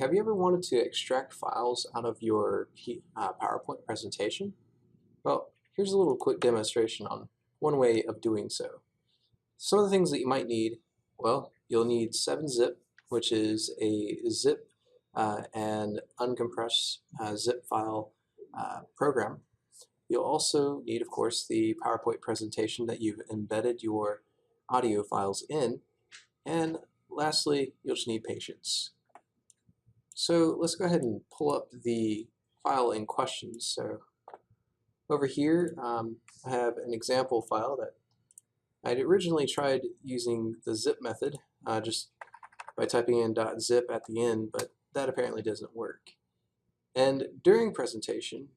have you ever wanted to extract files out of your PowerPoint presentation? Well, here's a little quick demonstration on one way of doing so. Some of the things that you might need, well, you'll need 7-zip, which is a zip and uncompressed zip file program. You'll also need, of course, the PowerPoint presentation that you've embedded your audio files in. And lastly, you'll just need patience. So let's go ahead and pull up the file in question. So over here, I have an example file that I'd originally tried using the zip method just by typing in .zip at the end, but that apparently doesn't work. And during presentation,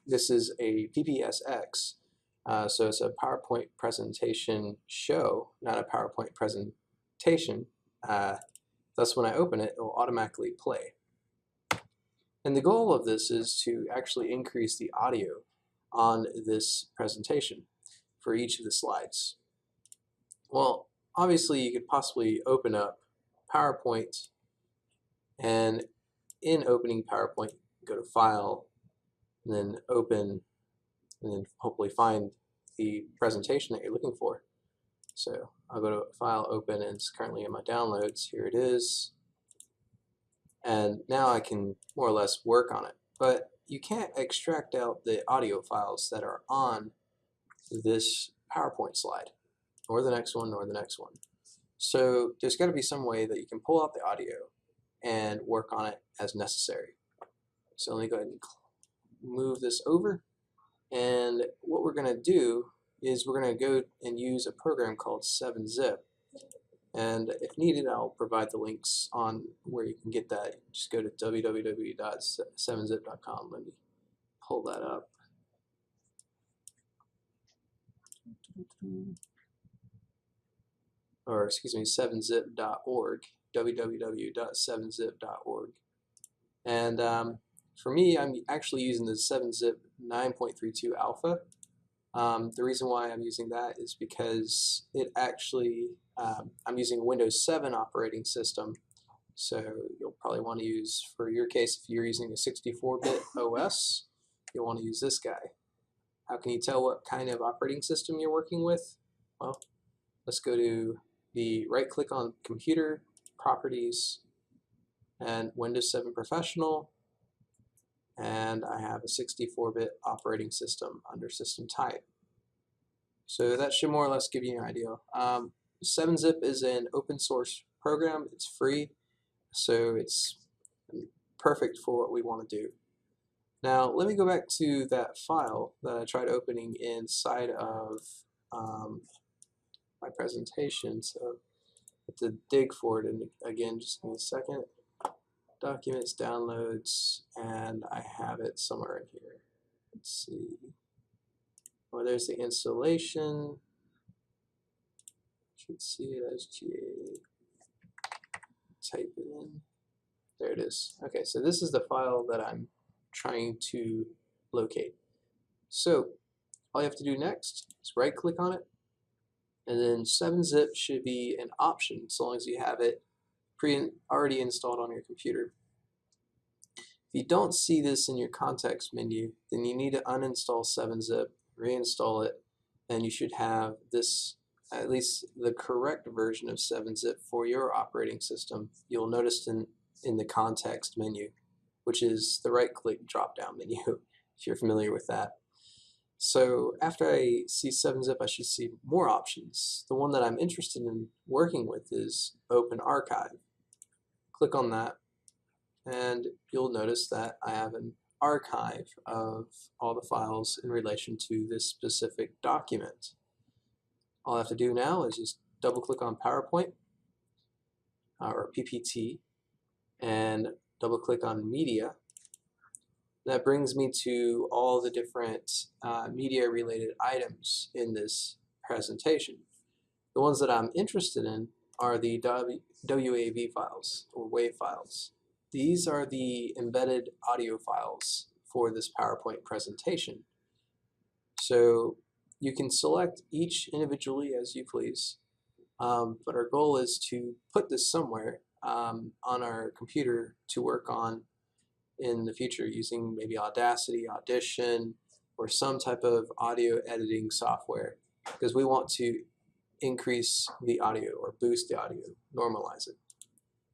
this is a PPSX, so it's a PowerPoint presentation show, not a PowerPoint presentation. Thus, when I open it, it will automatically play. And the goal of this is to actually increase the audio on this presentation for each of the slides. Well, obviously, you could possibly open up PowerPoint, and in opening PowerPoint, go to File, and then Open, and then hopefully find the presentation that you're looking for. So I'll go to File, Open, and it's currently in my downloads. Here it is. And now I can more or less work on it. But you can't extract out the audio files that are on this PowerPoint slide, or the next one, or the next one. So there's got to be some way that you can pull out the audio and work on it as necessary. So let me go ahead and move this over. And what we're going to do is we're going to go and use a program called 7-zip. And if needed, I'll provide the links on where you can get that. Just go to www.7zip.com. Let me pull that up. Or excuse me, 7zip.org, www.7zip.org. And for me, I'm actually using the 7-zip 9.32 alpha. The reason why I'm using that is because it actually, I'm using a Windows 7 operating system, so you'll probably want to use, for your case, if you're using a 64-bit OS, you'll want to use this guy. How can you tell what kind of operating system you're working with? Well, let's go to the right-click on Computer, Properties, and Windows 7 Professional, and I have a 64-bit operating system under System Type. So that should more or less give you an idea. 7-zip is an open source program. It's free, so it's perfect for what we want to do. Now let me go back to that file that I tried opening inside of my presentation. So I have to dig for it, and again, just give me a second. Documents, downloads, and I have it somewhere in here. Let's see. Well, there's the installation. Should see it as GA. Type it in. There it is. Okay, so this is the file that I'm trying to locate. So all you have to do next is right-click on it, and then 7-zip should be an option as long as you have it already installed on your computer. If you don't see this in your context menu, then you need to uninstall 7-zip, reinstall it, and you should have this, at least the correct version of 7-zip for your operating system. You'll notice in the context menu, which is the right-click drop-down menu, if you're familiar with that. So after I see 7-zip, I should see more options. The one that I'm interested in working with is Open Archive. Click on that, and you'll notice that I have an archive of all the files in relation to this specific document. All I have to do now is just double-click on PowerPoint or PPT and double-click on Media. That brings me to all the different media-related items in this presentation. The ones that I'm interested in are the WAV files, or WAV files. These are the embedded audio files for this PowerPoint presentation. So you can select each individually as you please, but our goal is to put this somewhere on our computer to work on in the future using maybe Audacity, Audition, or some type of audio editing software, because we want to increase the audio or boost the audio, normalize it.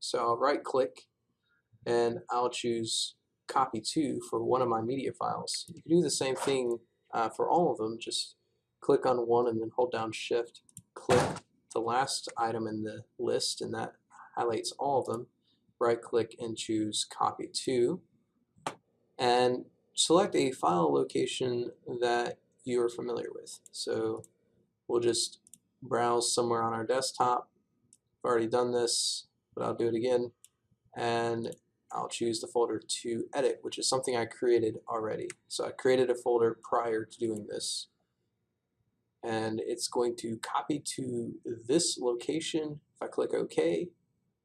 So I'll right click and I'll choose copy to for one of my media files. You can do the same thing for all of them. Just click on one and then hold down shift, click the last item in the list, and that highlights all of them. Right click and choose copy to, and select a file location that you're familiar with. So we'll just browse somewhere on our desktop. I've already done this, but I'll do it again, and I'll choose the folder to edit, which is something I created already. So I created a folder prior to doing this, and it's going to copy to this location. If I click OK,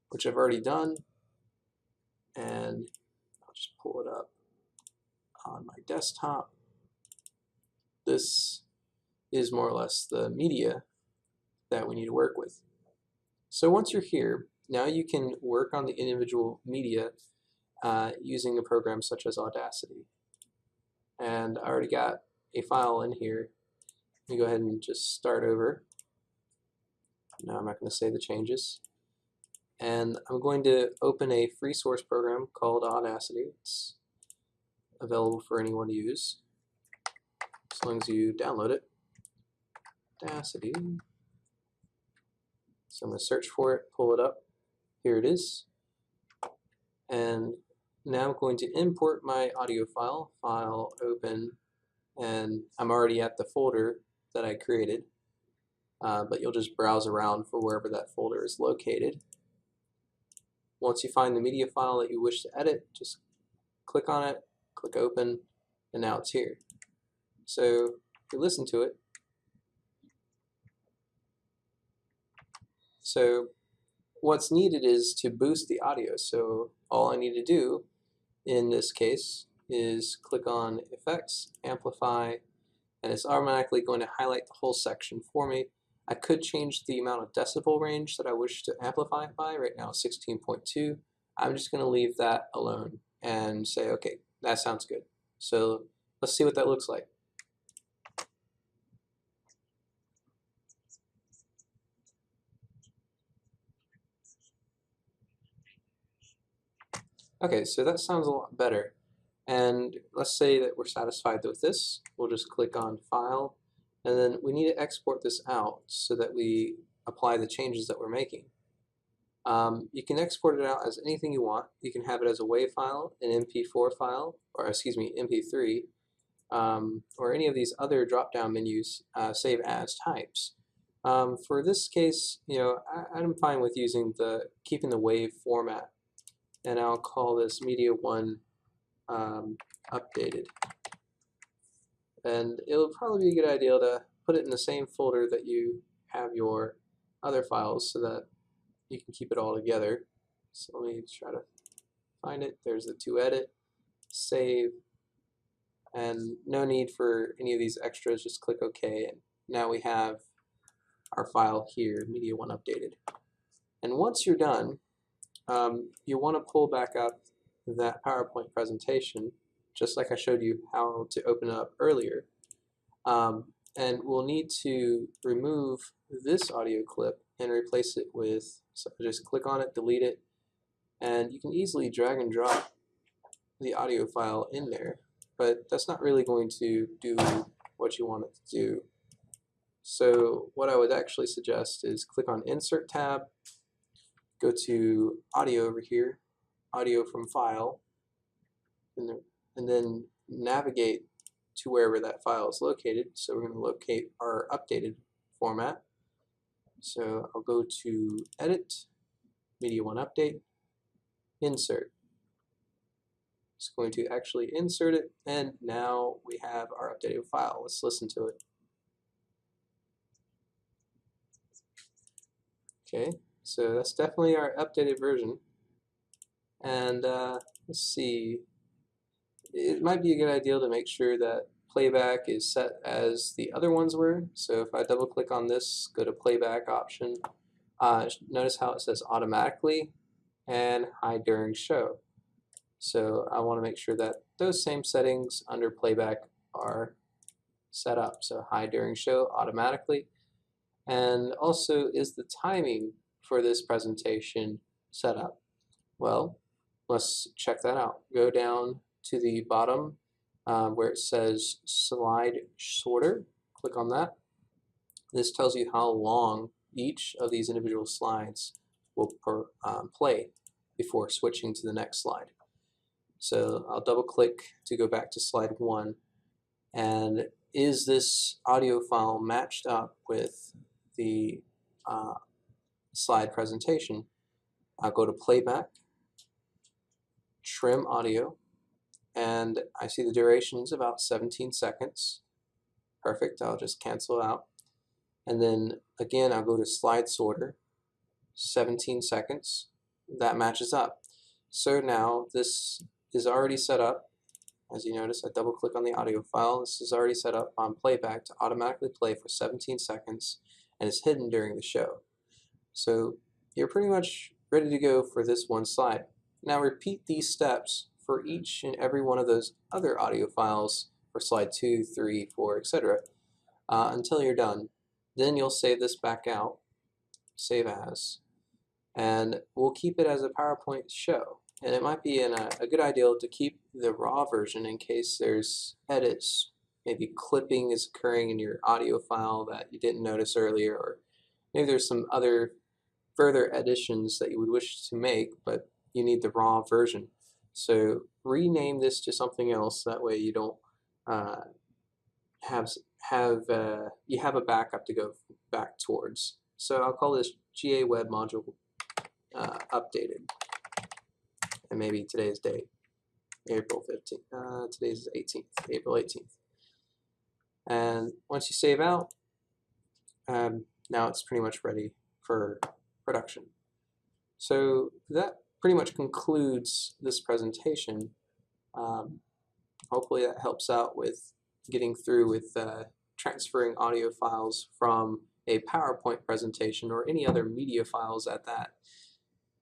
which I've already done, and I'll just pull it up on my desktop, this is more or less the media that we need to work with. So once you're here, now you can work on the individual media using a program such as Audacity. And I already got a file in here. Let me go ahead and just start over. Now I'm not going to save the changes. And I'm going to open a free source program called Audacity. It's available for anyone to use, as long as you download it. Audacity. So I'm going to search for it, pull it up. Here it is. And now I'm going to import my audio file, file open, and I'm already at the folder that I created, but you'll just browse around for wherever that folder is located. Once you find the media file that you wish to edit, just click on it, click open, and now it's here. So if you listen to it, so what's needed is to boost the audio. So all I need to do in this case is click on Effects, Amplify, and it's automatically going to highlight the whole section for me. I could change the amount of decibel range that I wish to amplify it by. Right now 16.2. I'm just going to leave that alone and say, okay, that sounds good. So let's see what that looks like. Okay, so that sounds a lot better. And let's say that we're satisfied with this. We'll just click on File, and then we need to export this out so that we apply the changes that we're making. You can export it out as anything you want. You can have it as a WAV file, an MP4 file, or excuse me, MP3, or any of these other drop-down menus, save as types. For this case, I'm fine with keeping the WAV format, and I'll call this Media 1 updated. And it'll probably be a good idea to put it in the same folder that you have your other files so that you can keep it all together. So let me try to find it. There's the to edit, save, and no need for any of these extras. Just click OK, and now we have our file here, Media 1 updated. And once you're done, you want to pull back up that PowerPoint presentation, just like I showed you how to open it up earlier. And we'll need to remove this audio clip and replace it with, so just click on it, delete it, and you can easily drag and drop the audio file in there, but that's not really going to do what you want it to do. So what I would actually suggest is click on Insert tab, go to Audio over here, Audio from File, and then navigate to wherever that file is located. So we're going to locate our updated format. So I'll go to Edit, Media 1 Update, Insert. It's going to actually insert it, and now we have our updated file. Let's listen to it. Okay, so that's definitely our updated version. And let's see, it might be a good idea to make sure that playback is set as the other ones were. So if I double click on this, go to playback option, notice how it says automatically. and hide during show. So I want to make sure that those same settings under playback are set up. So hide during show automatically. And also, is the timing for this presentation set up? Well, let's check that out. Go down to the bottom where it says slide sorter. Click on that. This tells you how long each of these individual slides will play before switching to the next slide. So I'll double click to go back to slide 1. And is this audio file matched up with the slide presentation? I'll go to playback, trim audio, and I see the duration is about 17 seconds. Perfect, I'll just cancel it out. And then again, I'll go to slide sorter, 17 seconds. That matches up. So now this is already set up. As you notice, I double click on the audio file. This is already set up on playback to automatically play for 17 seconds and is hidden during the show. So you're pretty much ready to go for this one slide. Now repeat these steps for each and every one of those other audio files for slide 2, 3, 4, etc. Until you're done. Then you'll save this back out, save as, and we'll keep it as a PowerPoint show. And it might be a good idea to keep the raw version in case there's edits, maybe clipping is occurring in your audio file that you didn't notice earlier, or maybe there's some other further additions that you would wish to make, but you need the raw version. So rename this to something else, that way you don't you have a backup to go back towards. So I'll call this GA Web Module Updated. And maybe today's date, April 15th. Today's 18th, April 18th. And once you save out, now it's pretty much ready for production. So that pretty much concludes this presentation. Hopefully that helps out with getting through with transferring audio files from a PowerPoint presentation or any other media files at that.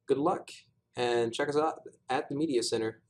Good luck, and check us out at the Media Center.